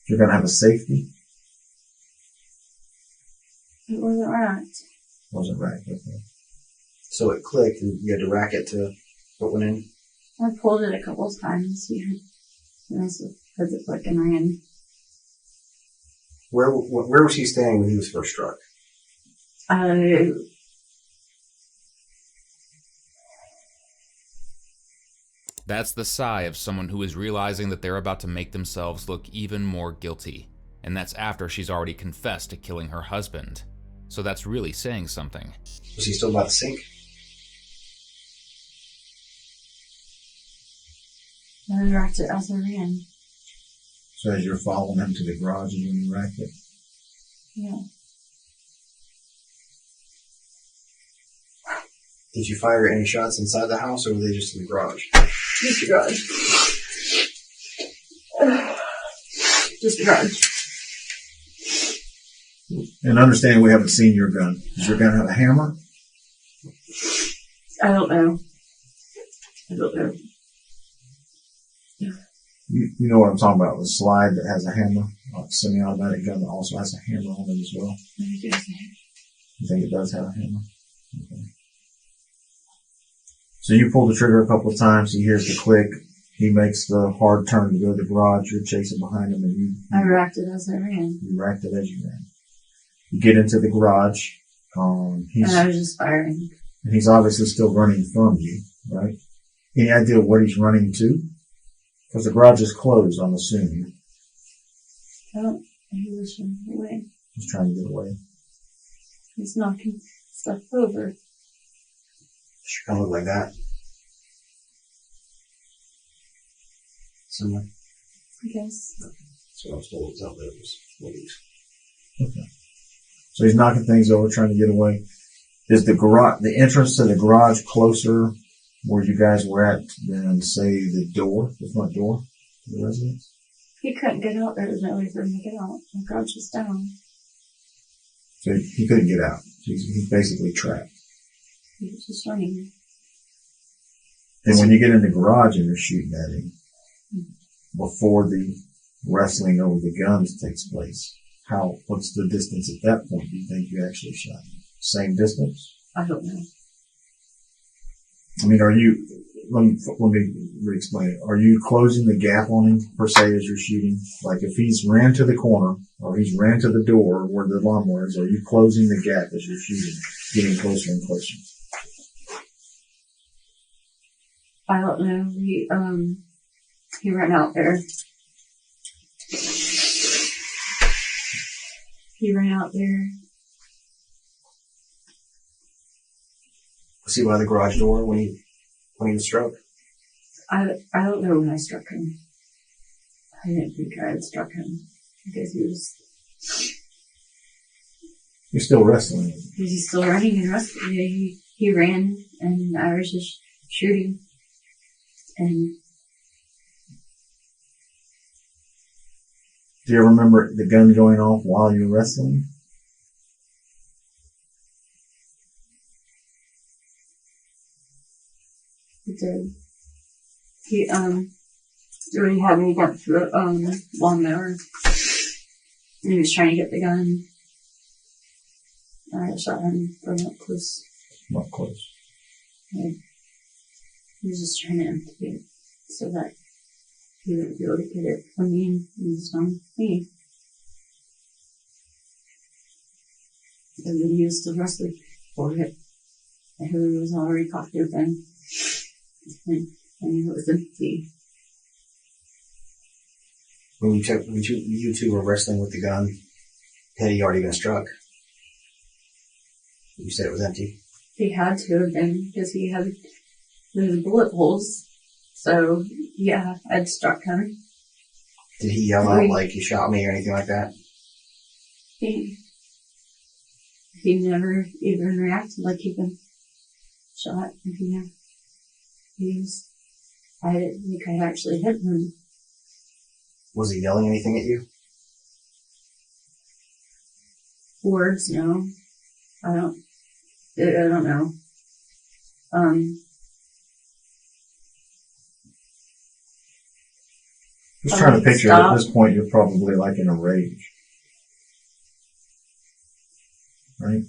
[SPEAKER 3] You're going to have a safety?
[SPEAKER 1] It wasn't right.
[SPEAKER 3] Wasn't right, okay.
[SPEAKER 4] So it clicked and you had to rack it to put one in?
[SPEAKER 1] I pulled it a couple of times. And I heard the click and ran.
[SPEAKER 4] Where was he staying when he was first struck?
[SPEAKER 2] That's the sigh of someone who is realizing that they're about to make themselves look even more guilty. And that's after she's already confessed to killing her husband. So that's really saying something.
[SPEAKER 4] Was he still by the sink?
[SPEAKER 1] I racked it as I ran.
[SPEAKER 3] So as you're following him to the garage is when you racked it?
[SPEAKER 1] Yeah.
[SPEAKER 4] Did you fire any shots inside the house, or were they just in the garage?
[SPEAKER 1] Just the garage. Just the garage.
[SPEAKER 3] And understand we haven't seen your gun. Does your gun have a hammer?
[SPEAKER 1] I don't know.
[SPEAKER 3] You know what I'm talking about, the slide that has a hammer, like a semi-automatic gun that also has a hammer on it as well. You think it does have a hammer? Okay. So you pull the trigger a couple of times, he hears the click, he makes the hard turn to go to the garage, you're chasing behind him, and
[SPEAKER 1] I racked it as I ran.
[SPEAKER 3] You racked it as you ran. You get into the garage,
[SPEAKER 1] and I was just firing.
[SPEAKER 3] And he's obviously still running from you, right? Any idea what he's running to? Because the garage is closed, I'm assuming.
[SPEAKER 1] He was running away.
[SPEAKER 3] He's trying to get away.
[SPEAKER 1] He's knocking stuff over.
[SPEAKER 4] Should kind of look like that. Similar.
[SPEAKER 1] I guess.
[SPEAKER 4] That's what I was told. It was out there. It was ladies.
[SPEAKER 3] Okay. So he's knocking things over, trying to get away. Is the entrance to the garage closer where you guys were at than, say, the front door of the residence?
[SPEAKER 1] He couldn't get out. There was no way for him to get out. The garage was down.
[SPEAKER 3] So he couldn't get out. He's basically trapped.
[SPEAKER 1] He was just running.
[SPEAKER 3] And when you get in the garage and you're shooting at him, before the wrestling over the guns takes place, what's the distance at that point do you think you actually shot him? Same distance?
[SPEAKER 1] I don't know.
[SPEAKER 3] I mean, let me re-explain it. Are you closing the gap on him, per se, as you're shooting? Like, if he's ran to the corner, or he's ran to the door where the lawnmower is, are you closing the gap as you're shooting, getting closer and closer?
[SPEAKER 1] I don't know. He ran out there. He ran out there.
[SPEAKER 4] Was he by the garage door when he was struck?
[SPEAKER 1] I don't know when I struck him. I didn't think I had struck him because he was.
[SPEAKER 3] You're still wrestling.
[SPEAKER 1] He's still running and wrestling. He ran and I was just shooting. And
[SPEAKER 3] do you remember the gun going off while you were wrestling?
[SPEAKER 1] he did. He had me go through the lawnmower. And he was trying to get the gun. I shot him from up close.
[SPEAKER 3] Not close.
[SPEAKER 1] He was just trying to empty it so that he wouldn't be able to get it from me and use it on me. And then he was still wrestling for it. And he was already cocked open. And it was empty.
[SPEAKER 4] When you two were wrestling with the gun, had he already been struck? You said it was empty.
[SPEAKER 1] He had to have been because he had the bullet holes. So, yeah, I'd struck him.
[SPEAKER 4] Did he yell out like he shot me or anything like that?
[SPEAKER 1] He never even reacted like he'd been shot. I didn't think I actually hit him.
[SPEAKER 4] Was he yelling anything at you?
[SPEAKER 1] Words, no. I don't know.
[SPEAKER 3] Just trying to picture at this point you're probably like in a rage. Right?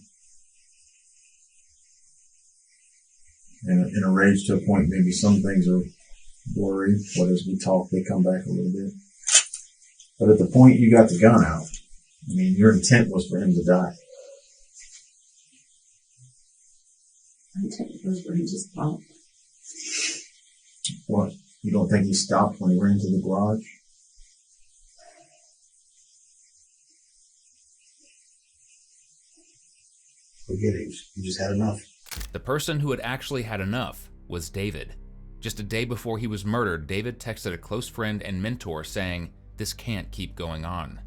[SPEAKER 3] In a rage to a point maybe some things are blurry, but as we talk, they come back a little bit. But at the point you got the gun out, I mean, your intent was for him to die.
[SPEAKER 1] My intent was for him to stop.
[SPEAKER 3] What? You don't think he stopped when he ran to the garage?
[SPEAKER 4] Forget it. You just had enough.
[SPEAKER 2] The person who had actually had enough was David. Just a day before he was murdered, David texted a close friend and mentor saying, "This can't keep going on."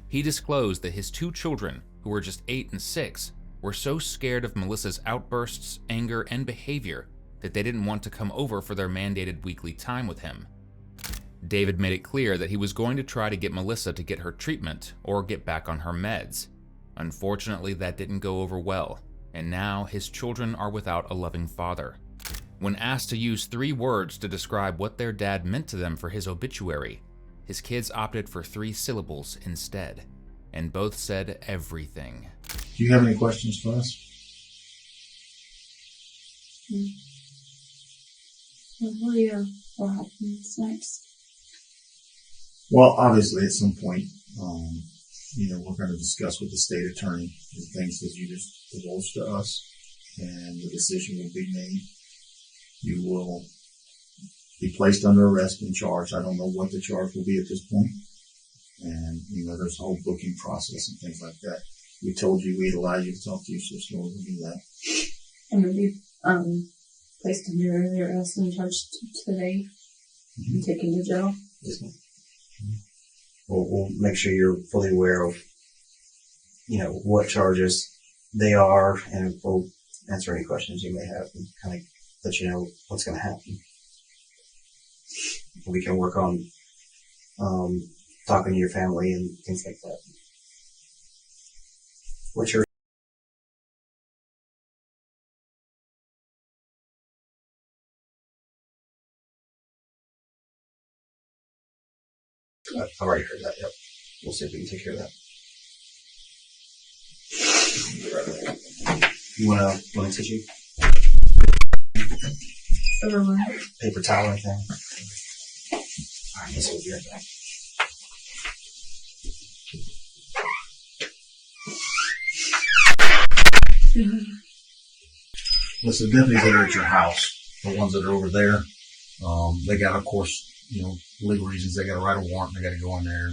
[SPEAKER 2] He disclosed that his 2 children, who were just 8 and 6, were so scared of Melissa's outbursts, anger, and behavior that they didn't want to come over for their mandated weekly time with him. David made it clear that he was going to try to get Melissa to get her treatment or get back on her meds. Unfortunately, that didn't go over well, and now his children are without a loving father. When asked to use 3 words to describe what their dad meant to them for his obituary, his kids opted for 3 syllables instead, and both said everything.
[SPEAKER 3] Do you have any questions for us?
[SPEAKER 1] What happens next?
[SPEAKER 3] Well, obviously, at some point, we're going to discuss with the state attorney the things that you just divulged to us, and the decision will be made. You will be placed under arrest and charged. I don't know what the charge will be at this point. And, there's a whole booking process and things like that. We told you we'd allow you to talk to your sister. We'll do that.
[SPEAKER 1] I'm going to be placed under arrest and charged today and taken to jail.
[SPEAKER 4] Yes, ma'am. We'll make sure you're fully aware of, what charges they are, and we'll answer any questions you may have and kind of let you know what's going to happen. We can work on talking to your family and things like that. What's your... I've already heard that, yep. We'll see if we can take care of that. You want to tissue? Paper towel or anything? Alright, this will be right back.
[SPEAKER 3] Listen, the deputies that are at your house, the ones that are over there, they got, of course, legal reasons. They got to write a warrant. They got to go in there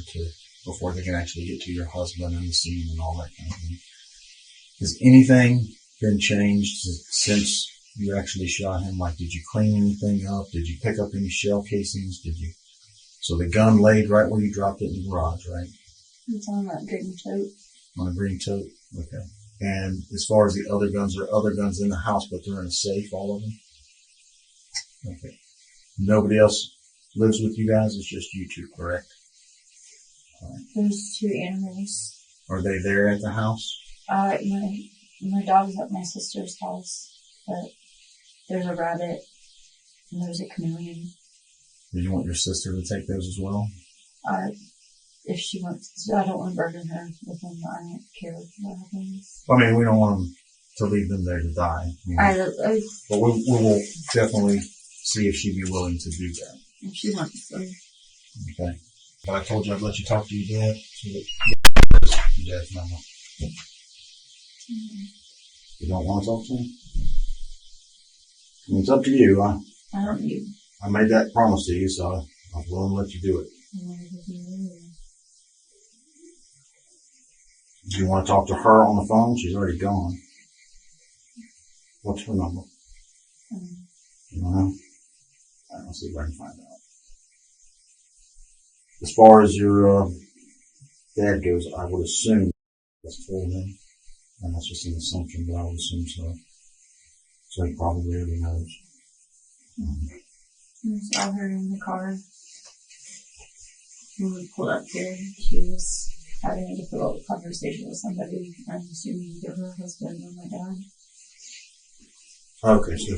[SPEAKER 3] before they can actually get to your husband and the scene and all that kind of thing. Has anything been changed since you actually shot him? Like, did you clean anything up? Did you pick up any shell casings? So the gun laid right where you dropped it in the garage, right?
[SPEAKER 1] It's on that green tote.
[SPEAKER 3] On a green tote? Okay. And as far as the other guns, there are other guns in the house, but they're in a safe, all of them? Okay. Nobody else lives with you guys? It's just you 2, correct? All right.
[SPEAKER 1] There's 2 animals.
[SPEAKER 3] Are they there at the house?
[SPEAKER 1] My dog's at my sister's house, but there's a rabbit and there's a chameleon.
[SPEAKER 3] Did you want your sister to take those as well?
[SPEAKER 1] If she wants to. I don't want to burden her with them. I don't care what happens.
[SPEAKER 3] I mean, we don't want them to leave them there to die. But we will definitely see if she'd be willing to do that.
[SPEAKER 1] If she wants to.
[SPEAKER 3] Okay. But I told you I'd let you talk to your dad. So that your dad's number. You don't want to talk to him? I mean, it's up to you.
[SPEAKER 1] I don't need.
[SPEAKER 3] I made that promise to you, so I'm willing to let you do it. Do you want to talk to her on the phone? She's already gone. What's her number? You don't know? I'll see if I can find out. As far as your dad goes, I would assume that's told him. And that's just an assumption, but I would assume so. So he probably already knows.
[SPEAKER 1] I saw her in the car. When we pulled up here, she was having a difficult conversation with somebody. I'm assuming either her husband or my dad.
[SPEAKER 3] Okay, so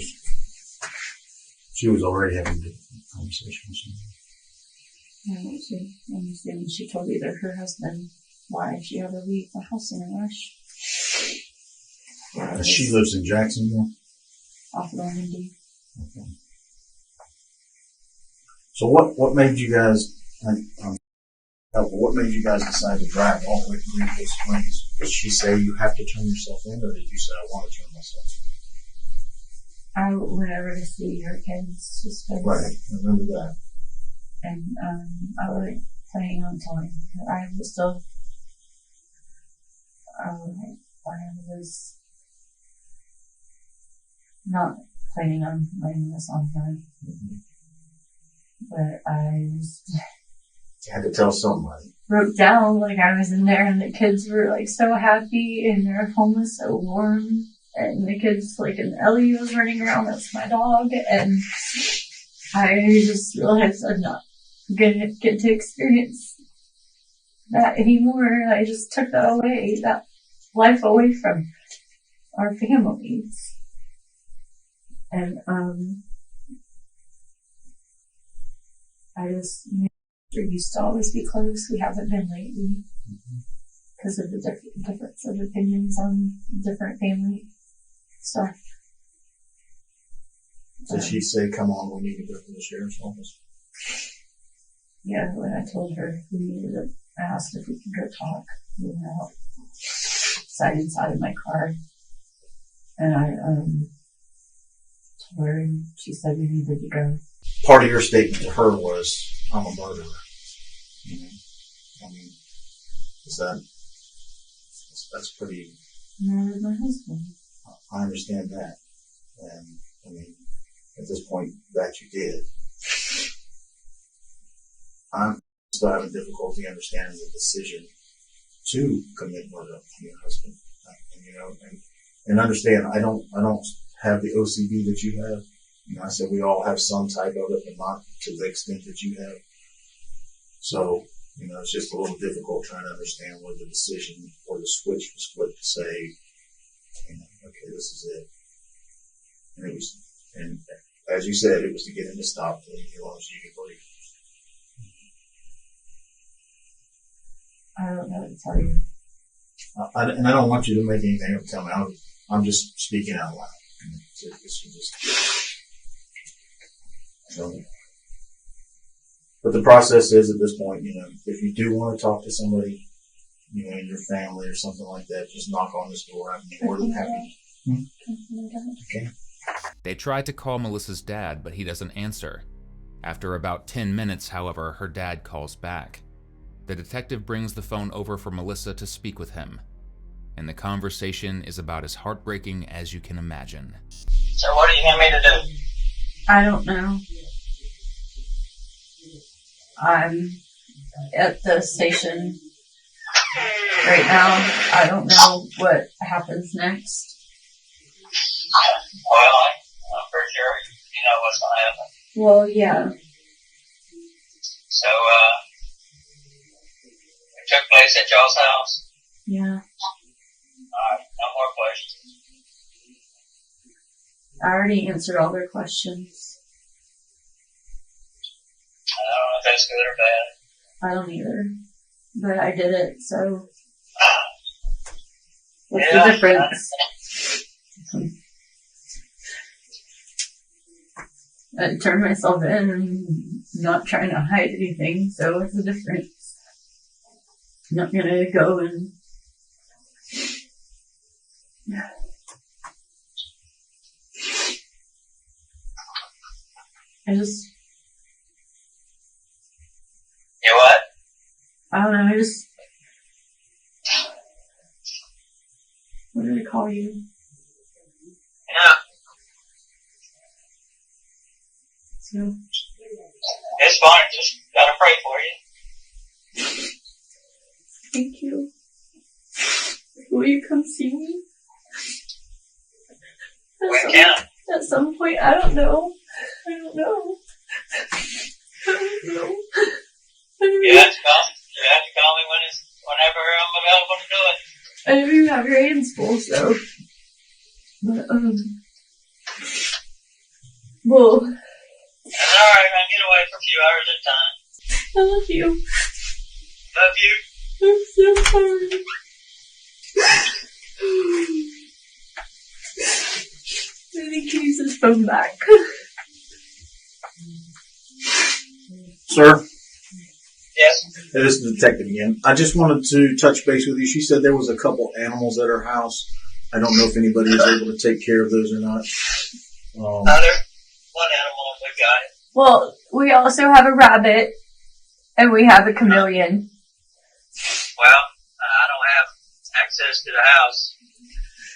[SPEAKER 3] she was already having a difficult conversation with somebody.
[SPEAKER 1] I'm assuming she told either her husband why she had to leave the house in a rush.
[SPEAKER 3] She lives in Jacksonville?
[SPEAKER 1] Off of Normandy.
[SPEAKER 3] Okay. So what made you guys, what made you guys decide to drive all the way to Greenville Springs? Did she say you have to turn yourself in, or did you say I want to turn myself in?
[SPEAKER 1] I went over to see her kids just because.
[SPEAKER 3] Right, I remember that.
[SPEAKER 1] And I wasn't planning on telling her. I was still, I was not planning on laying this on her.
[SPEAKER 3] Mm-hmm.
[SPEAKER 1] But I just
[SPEAKER 3] You had to tell somebody.
[SPEAKER 1] broke down like I was in there, and the kids were like so happy, and their home was so warm, and the kids and Ellie was running around. That's my dog, and I just realized I'm not gonna get to experience that anymore. I just took that away, that life away from our families, and I just. We used to always be close. We haven't been lately because of the difference of opinions on different family stuff.
[SPEAKER 3] Did she say, come on, we need to go to the sheriff's office?
[SPEAKER 1] Yeah, when I told her we needed to, I asked if we could go talk. We went out, sat inside of my car, and I told her, and she said we needed to go.
[SPEAKER 3] Part of your statement to her was, I'm a murderer. I mean, that's pretty.
[SPEAKER 1] Murdered my husband.
[SPEAKER 3] I understand that. And, I mean, at this point, that you did. I'm still having difficulty understanding the decision to commit murder on your husband. And understand, I don't have the OCD that you have. I said we all have some type of it, but not to the extent that you have. So, it's just a little difficult trying to understand where the decision or the switch was flipped to say, okay, this is it. And as you said, it was to get him to stop doing it alone so you could breathe.
[SPEAKER 1] I don't know what to tell you.
[SPEAKER 3] And I don't want you to make anything up. Tell me. I'm just speaking out loud. But the process is at this point, if you do want to talk to somebody, in your family or something like that, just knock on this door. I'm more than happy. Okay.
[SPEAKER 2] They tried to call Melissa's dad, but he doesn't answer. After about 10 minutes, however, her dad calls back. The detective brings the phone over for Melissa to speak with him, and the conversation is about as heartbreaking as you can imagine.
[SPEAKER 5] So what do you need me to do?
[SPEAKER 1] I don't know. I'm at the station right now. I don't know what happens next.
[SPEAKER 5] Well, I'm pretty sure you know what's going to happen.
[SPEAKER 1] Well, yeah.
[SPEAKER 5] So, it took place at y'all's house?
[SPEAKER 1] Yeah.
[SPEAKER 5] Alright, no more questions.
[SPEAKER 1] I already answered all their questions.
[SPEAKER 5] I don't know if that's good or bad.
[SPEAKER 1] I don't either. But I did it, so. What's
[SPEAKER 5] Yeah.
[SPEAKER 1] the difference? I turned myself in and not trying to hide anything, so what's the difference? I'm not gonna go and.
[SPEAKER 5] You what?
[SPEAKER 1] I don't know, what did I call you?
[SPEAKER 5] Yeah.
[SPEAKER 1] So.
[SPEAKER 5] It's fine, just gotta pray for you.
[SPEAKER 1] Thank you. Will you come see me?
[SPEAKER 5] When can?
[SPEAKER 1] At some point, I don't know. I don't know.
[SPEAKER 5] You have to come. You have to call me whenever I'm available to do it.
[SPEAKER 1] I know you have your hands full, so. But, well.
[SPEAKER 5] That's alright, I get away for a few hours at a time.
[SPEAKER 1] I love you.
[SPEAKER 5] Love you.
[SPEAKER 1] I'm so sorry. I think he needs his phone back.
[SPEAKER 3] Sir,
[SPEAKER 5] Yes.
[SPEAKER 3] this is the detective again. I just wanted to touch base with you. She said there was a couple animals at her house. I don't know if anybody was able to take care of those or not.
[SPEAKER 5] There's one animal we got.
[SPEAKER 1] Well, we also have a rabbit, and we have a chameleon.
[SPEAKER 5] Well, I don't have access to the house.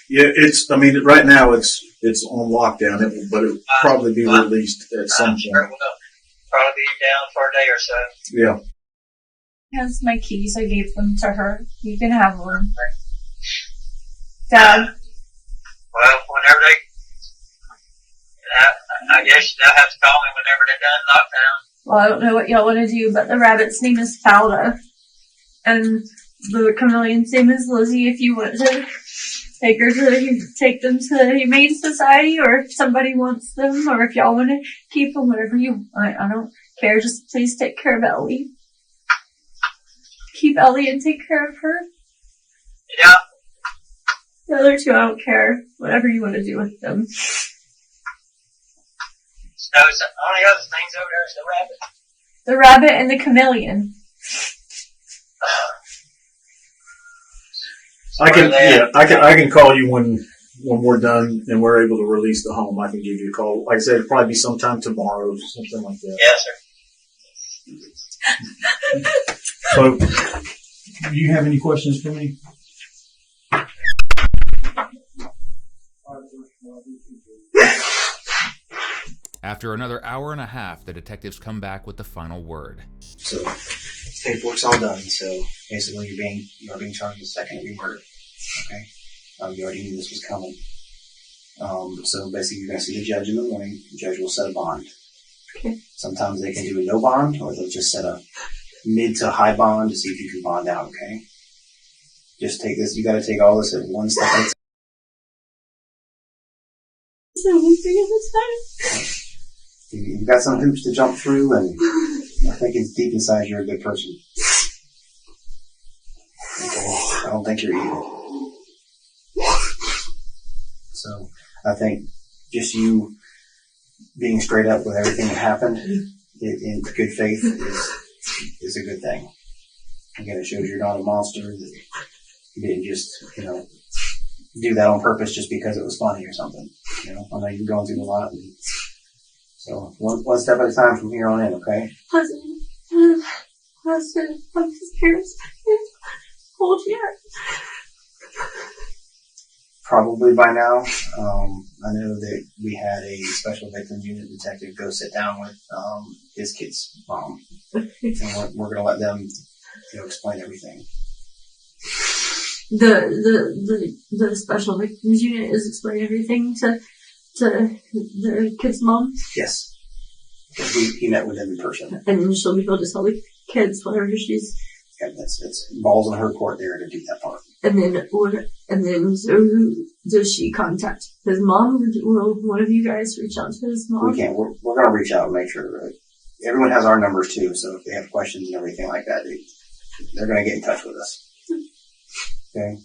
[SPEAKER 3] Yeah, right now it's on lockdown, but it will probably be released at some
[SPEAKER 5] I'm sure it
[SPEAKER 3] point.
[SPEAKER 5] will probably be down for a day or so.
[SPEAKER 3] Yeah.
[SPEAKER 1] Has my keys. I gave them to her. You can have one. Dad.
[SPEAKER 5] Well, whenever they, I guess they'll have to call me whenever they're done lockdown.
[SPEAKER 1] Well, I don't know what y'all want to do, but the rabbit's name is Falda. And the chameleon's name is Lizzie. If you want to take them to the Humane Society, or if somebody wants them, or if y'all want to keep them, whatever you, I don't care. Just please take care of Ellie. Keep Ellie and take care of her.
[SPEAKER 5] Yeah.
[SPEAKER 1] The other two, I don't care. Whatever you want to do with them.
[SPEAKER 5] So it's the only other things over there is the rabbit.
[SPEAKER 1] The rabbit and the chameleon.
[SPEAKER 3] I can call you when we're done and we're able to release the home. I can give you a call. Like I said, it'll probably be sometime tomorrow, something like that.
[SPEAKER 5] Yes, sir.
[SPEAKER 3] So, do you have any questions for me?
[SPEAKER 2] After another hour and a half, the detectives come back with the final word.
[SPEAKER 4] So paperwork's all done. So basically, you are being charged with second-degree murder. Okay, you already knew this was coming. So basically, you're going to see the judge in the morning. The judge will set a bond.
[SPEAKER 1] Okay.
[SPEAKER 4] Sometimes they can do a no bond, or they'll just set a mid to high bond to see if you can bond out. Okay. Just take this. You got to take all this at one step at a time. You've got some hoops to jump through, and I think it's deep inside you're a good person. I don't think you're evil. So I think just you being straight up with everything that happened in good faith is a good thing. Again, it shows you're not a monster. That you didn't just, do that on purpose just because it was funny or something. I know you're going through a lot. So one step at a time from here on in, okay?
[SPEAKER 1] I'm just scared. Hold yet.
[SPEAKER 4] Probably by now. I know that we had a special victims unit detective go sit down with his kid's mom, and we're going to let them, explain everything.
[SPEAKER 1] The special victims unit is explaining everything to the kid's mom.
[SPEAKER 4] Yes. He met with them in person.
[SPEAKER 1] And she'll be able to tell the kids whatever she's...
[SPEAKER 4] Yeah, it's balls in her court there to do that part.
[SPEAKER 1] So who does she contact? His mom? Will one of you guys reach out to his mom?
[SPEAKER 4] We can. We're going to reach out and make sure. Everyone has our numbers too, so if they have questions and everything like that, they're going to get in touch with us. Okay?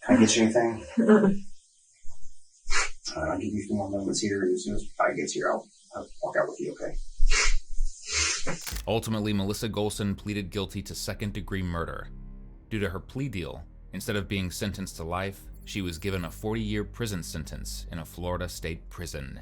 [SPEAKER 4] Can I get you anything? I'll give you a few more moments here, and as soon as I get here, I'll walk out with you, okay?
[SPEAKER 2] Ultimately, Melissa Golson pleaded guilty to second-degree murder. Due to her plea deal, instead of being sentenced to life, she was given a 40-year prison sentence in a Florida state prison.